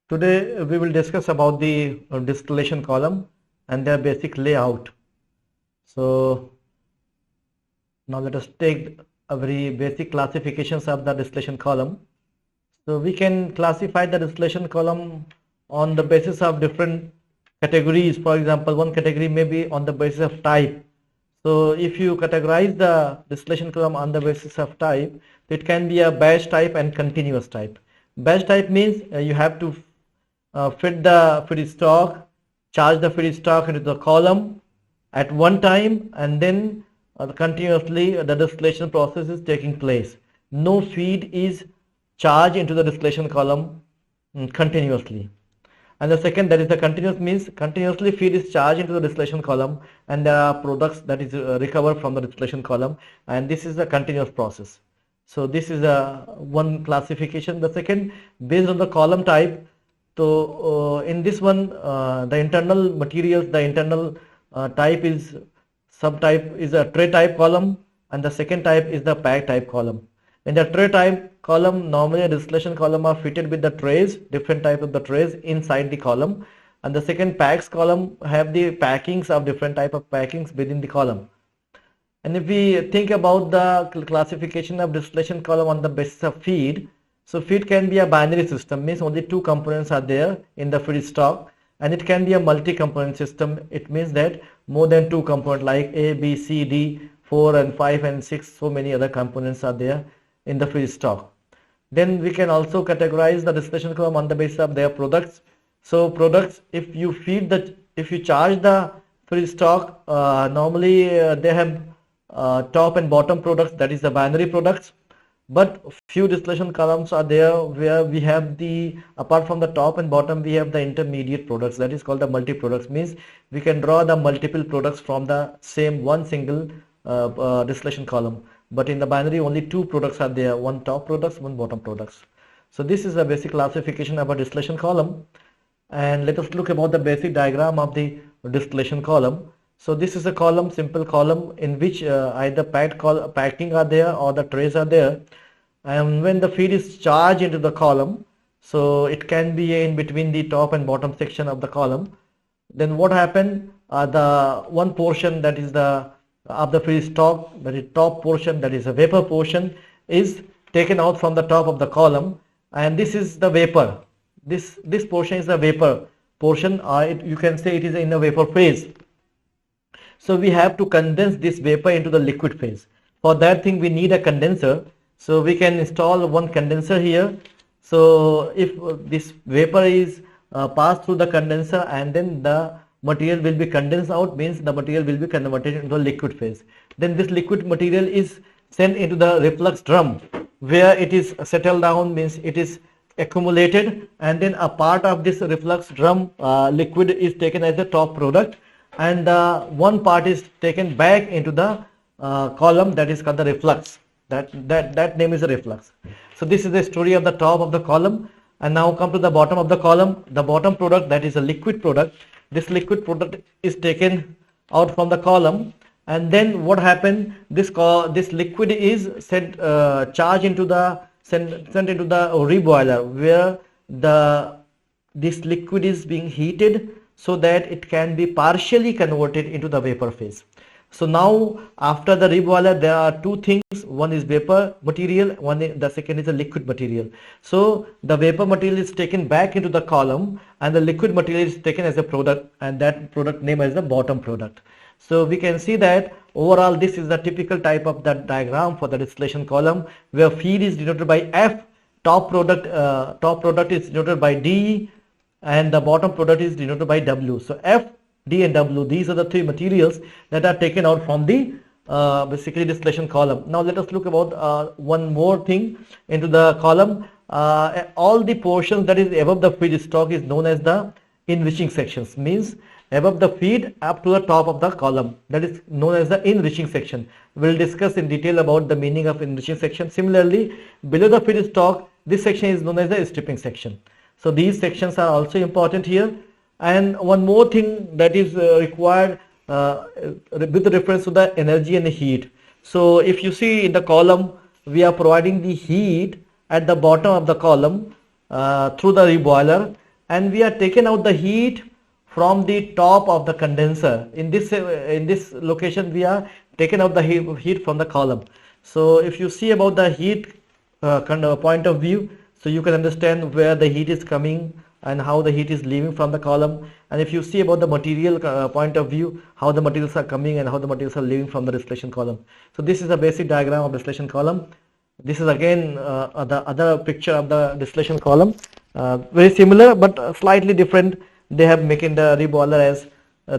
Today we will discuss about the distillation column and their basic layout. So now let us take a very basic classifications of the distillation column. So we can classify the distillation column on the basis of different categories. For example, one category may be on the basis of type. So if you categorize the distillation column on the basis of type, it can be a batch type and continuous type. Batch type means you have to feed the feedstock, charge the feedstock into the column at one time, and then continuously the distillation process is taking place. No feed is charged into the distillation column continuously. And the second, that is the continuous, means continuously feed is charged into the distillation column, and there are products that is recovered from the distillation column, and this is a continuous process. So this is a one classification. The second, based on the column type. So in this one, the internal materials, the internal type is subtype is a tray type column, and the second type is the pack type column. In the tray type column, normally a distillation column are fitted with the trays, different type of the trays inside the column, and the second packs column have the packings of different type of packings within the column. And if we think about the classification of distillation column on the basis of feed, so feed can be a binary system, means only two components are there in the feedstock, and it can be a multi-component system. It means that more than two components like A, B, C, D, 4 and 5 and 6, so many other components are there in the feedstock. Then we can also categorize the distillation column on the basis of their products. So products, if you charge the feedstock, normally they have top and bottom products, that is the binary products. But few distillation columns are there where we have the, apart from the top and bottom, we have the intermediate products, that is called the multi products, means we can draw the multiple products from the same one single distillation column. But in the binary, only two products are there, one top products, one bottom products. So this is a basic classification of a distillation column. And let us look about the basic diagram of the distillation column. So this is a column, simple column, in which either packing are there or the trays are there. And when the feed is charged into the column, so it can be in between the top and bottom section of the column. Then what happened? The one portion that is the of the feedstock, that is top portion, that is a vapor portion, is taken out from the top of the column, and this is the vapor. This portion is the vapor portion, or you can say it is in a vapor phase. So we have to condense this vapor into the liquid phase. For that thing we need a condenser. So we can install one condenser here. So if this vapor is passed through the condenser, and then the material will be condensed out, means the material will be converted into a liquid phase. Then this liquid material is sent into the reflux drum, where it is settled down, means it is accumulated, and then a part of this reflux drum liquid is taken as the top product, and one part is taken back into the column, that is called the reflux. That name is a reflux. So this is the story of the top of the column. And now come to the bottom of the column. The bottom product, that is a liquid product. This liquid product is taken out from the column, and then what happened? This liquid is sent charged into the sent into the reboiler, where this liquid is being heated so that it can be partially converted into the vapor phase. So now after the reboiler, there are two things. One is vapor material, the second is the liquid material. So the vapor material is taken back into the column, and the liquid material is taken as a product, and that product name is the bottom product. So we can see that overall this is the typical type of that diagram for the distillation column, where feed is denoted by F, top product is denoted by D, and the bottom product is denoted by W. So F, D and W, these are the three materials that are taken out from the basically distillation column. Now let us look about one more thing into the column. All the portions that is above the feedstock is known as the enriching sections, means above the feed up to the top of the column, that is known as the enriching section. We will discuss in detail about the meaning of enriching section. Similarly, below the feedstock, this section is known as the stripping section. So these sections are also important here. And one more thing that is required with reference to the energy and the heat. So if you see in the column, we are providing the heat at the bottom of the column through the reboiler, and we are taken out the heat from the top of the condenser. In this location we are taken out the heat from the column. So if you see about the heat kind of point of view, so you can understand where the heat is coming and how the heat is leaving from the column. And if you see about the material point of view, how the materials are coming and how the materials are leaving from the distillation column. So this is a basic diagram of distillation column. This is again the other picture of the distillation column, very similar but slightly different. They have making the reboiler as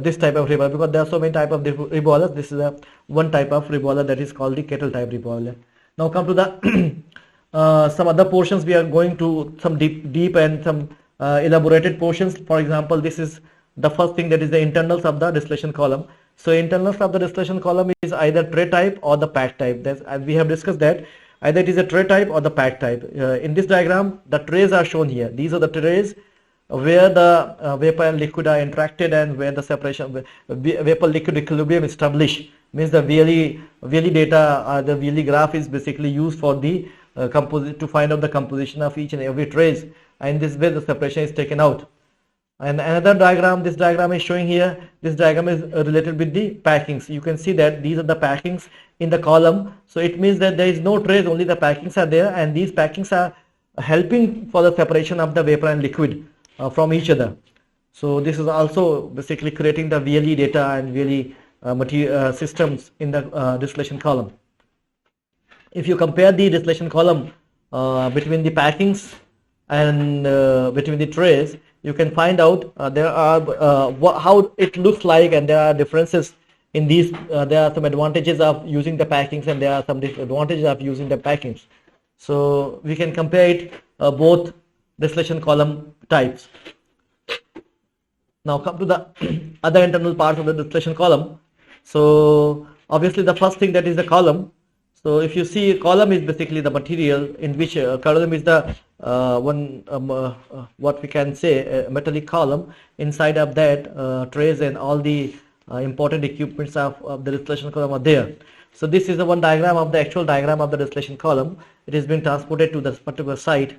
this type of reboiler, because there are so many type of reboilers. This is a one type of reboiler, that is called the kettle type reboiler. Now come to the some other portions. We are going to some deep and some elaborated portions. For example, this is the first thing, that is the internals of the distillation column. So internals of the distillation column is either tray type or the pack type. That's, we have discussed that either it is a tray type or the pack type. In this diagram, the trays are shown here. These are the trays where the vapor and liquid are interacted, and where the separation vapor liquid equilibrium is established. Means the VLE data, the VLE graph is basically used for the to find out the composition of each and every trace, and this way the separation is taken out. And another diagram, this diagram is showing here, this diagram is related with the packings. You can see that these are the packings in the column. So it means that there is no trace, only the packings are there, and these packings are helping for the separation of the vapor and liquid from each other. So this is also basically creating the VLE data and VLE material systems in the distillation column. If you compare the distillation column between the packings and between the trays, you can find out there are how it looks like, and there are differences in these. There are some advantages of using the packings, and there are some disadvantages of using the packings. So we can compare it both distillation column types. Now come to the other internal parts of the distillation column. So obviously the first thing, that is the column. So if you see, column is basically the material in which column is the what we can say a metallic column. Inside of that trays and all the important equipments of the distillation column are there. So this is the one diagram of the actual diagram of the distillation column. It has been transported to this particular site.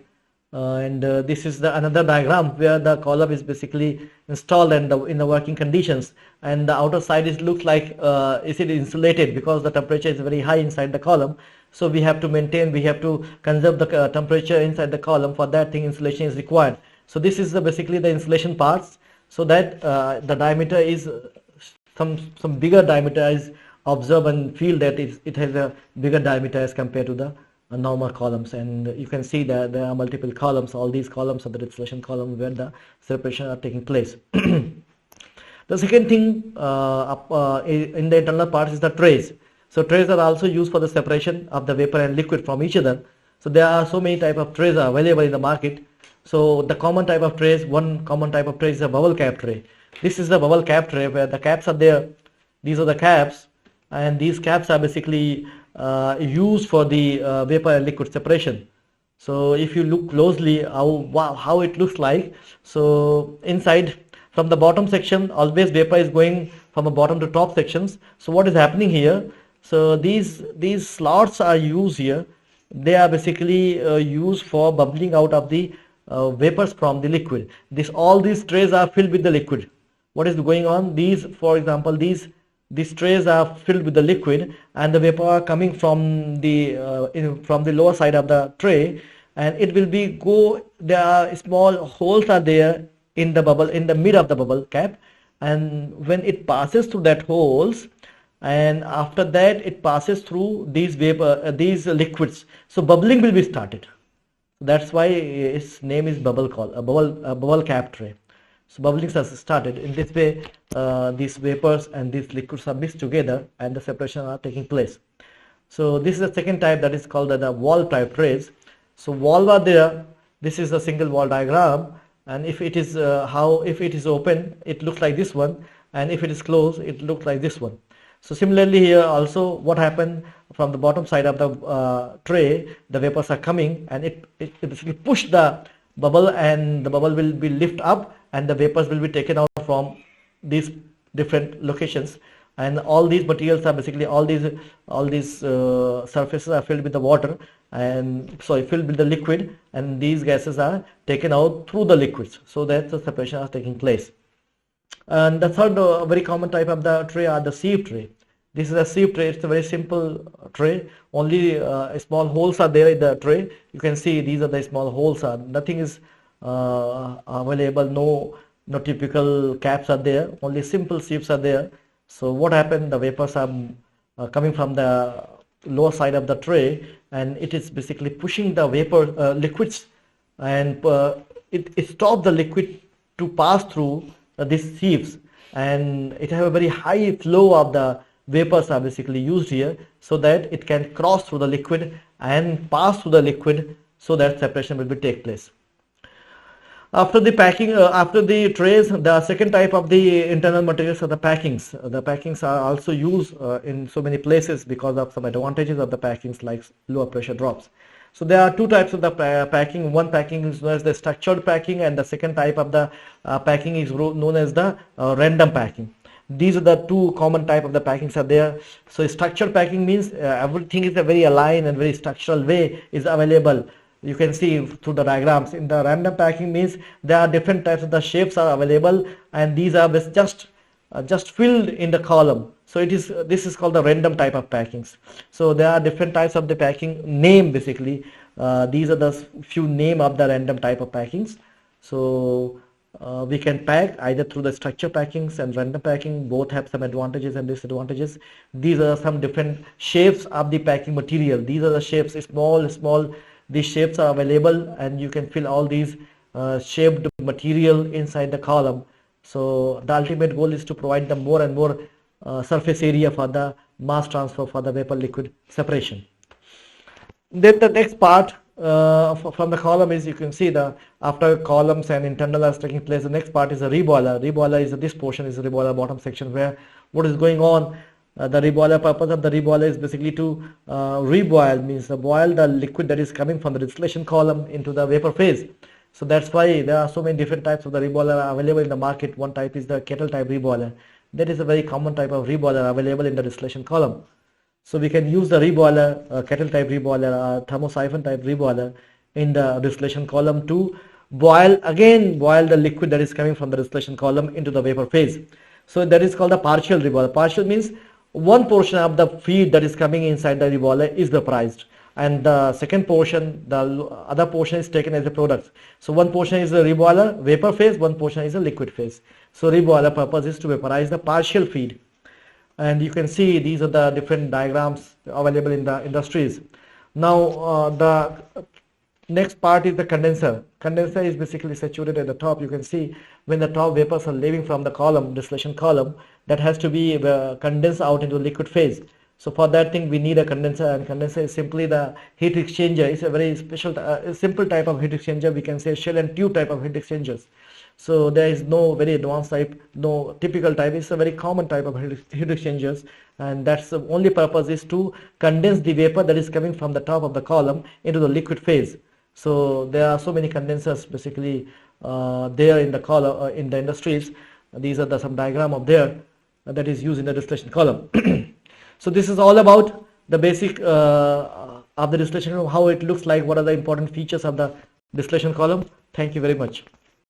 And this is the another diagram where the column is basically installed and in the working conditions, and the outer side is looks like is it insulated, because the temperature is very high inside the column. So we have to maintain, we have to conserve the temperature inside the column. For that thing, insulation is required. So this is basically the insulation parts, so that the diameter is some bigger diameter is observed, and feel that it has a bigger diameter as compared to the normal columns. And you can see that there are multiple columns. All these columns are the distillation column where the separation are taking place. The second thing in the internal parts is the trays. So trays are also used for the separation of the vapor and liquid from each other. So there are so many type of trays are available in the market. So the common type of trays, one common type of tray is a bubble cap tray. This is the bubble cap tray where the caps are there. These are the caps, and these caps are basically used for the vapor and liquid separation. So if you look closely how it looks like, so inside from the bottom section, always vapor is going from the bottom to top sections. So what is happening here? So these slots are used here. They are basically used for bubbling out of the vapors from the liquid. All these trays are filled with the liquid. What is going on? These, for example, these trays are filled with the liquid, and the vapor are coming from the lower side of the tray, and it will be there are small holes are there in the bubble, in the mid of the bubble cap, and when it passes through that holes, and after that it passes through these liquids, so bubbling will be started. That's why its name is bubble cap tray. So bubbling has started. In this way, these vapors and these liquids are mixed together, and the separation are taking place. So this is the second type, that is called the valve type trays. So valve are there. This is a single wall diagram, and if it is if it is open, it looks like this one, and if it is closed, it looks like this one. So similarly here also, what happened from the bottom side of the tray, the vapors are coming, and it basically push the bubble, and the bubble will be lift up, and the vapors will be taken out from these different locations, and all these materials are basically all these surfaces are filled with the water, and filled with the liquid, and these gases are taken out through the liquids, so that the separation is taking place. And the third very common type of the tray are the sieve tray. This is a sieve tray. It's a very simple tray. Only small holes are there in the tray. You can see these are the small holes. Nothing is available. No typical caps are there. Only simple sieves are there. So what happened? The vapors are coming from the lower side of the tray, and it is basically pushing the vapor liquids, and it stops the liquid to pass through these sieves, and it have a very high flow of the vapors are basically used here, so that it can cross through the liquid and pass through the liquid, so that separation will be take place. After the packing, after the trays, the second type of the internal materials are the packings. The packings are also used in so many places because of some advantages of the packings, like lower pressure drops. So there are two types of the packing. One packing is known as the structured packing, and the second type of the packing is known as the random packing. These are the two common type of the packings are there. So structured packing means everything is a very aligned and very structural way is available. You can see through the diagrams. In the random packing means there are different types of the shapes are available, and these are just filled in the column. So this is called the random type of packings. So there are different types of the packing name basically. These are the few name of the random type of packings. So we can pack either through the structure packings and random packing. Both have some advantages and disadvantages. These are some different shapes of the packing material. These are the shapes, small. These shapes are available, and you can fill all these shaped material inside the column. So the ultimate goal is to provide the more and more surface area for the mass transfer for the vapor liquid separation. Then the next part from the column is, you can see the after columns and internal is taking place, the next part is a reboiler. Reboiler is this portion is a reboiler bottom section, where what is going on. The reboiler, purpose of the reboiler is basically to reboil, means boil the liquid that is coming from the distillation column into the vapor phase. So that's why there are so many different types of the reboiler available in the market. One type is the kettle type reboiler. That is a very common type of reboiler available in the distillation column. So we can use the reboiler, kettle type reboiler, thermosiphon type reboiler in the distillation column to boil the liquid that is coming from the distillation column into the vapor phase. So that is called the partial reboiler. Partial means one portion of the feed that is coming inside the reboiler is vaporized, and the second portion, the other portion is taken as a product. So one portion is a reboiler vapor phase, one portion is a liquid phase. So reboiler purpose is to vaporize the partial feed, and you can see these are the different diagrams available in the industries. Now the next part is the condenser. Condenser is basically situated at the top. You can see when the top vapors are leaving from the column, distillation column, that has to be condensed out into liquid phase. So for that thing we need a condenser, and condenser is simply the heat exchanger. It's a very special, simple type of heat exchanger. We can say shell and tube type of heat exchangers. So there is no very advanced type, no typical type. It's a very common type of heat exchangers, and that's the only purpose is to condense the vapor that is coming from the top of the column into the liquid phase. So there are so many condensers basically there in the column in the industries. These are some diagram of there that is used in the distillation column. So this is all about the basic of the distillation column, how it looks like, what are the important features of the distillation column. Thank you very much.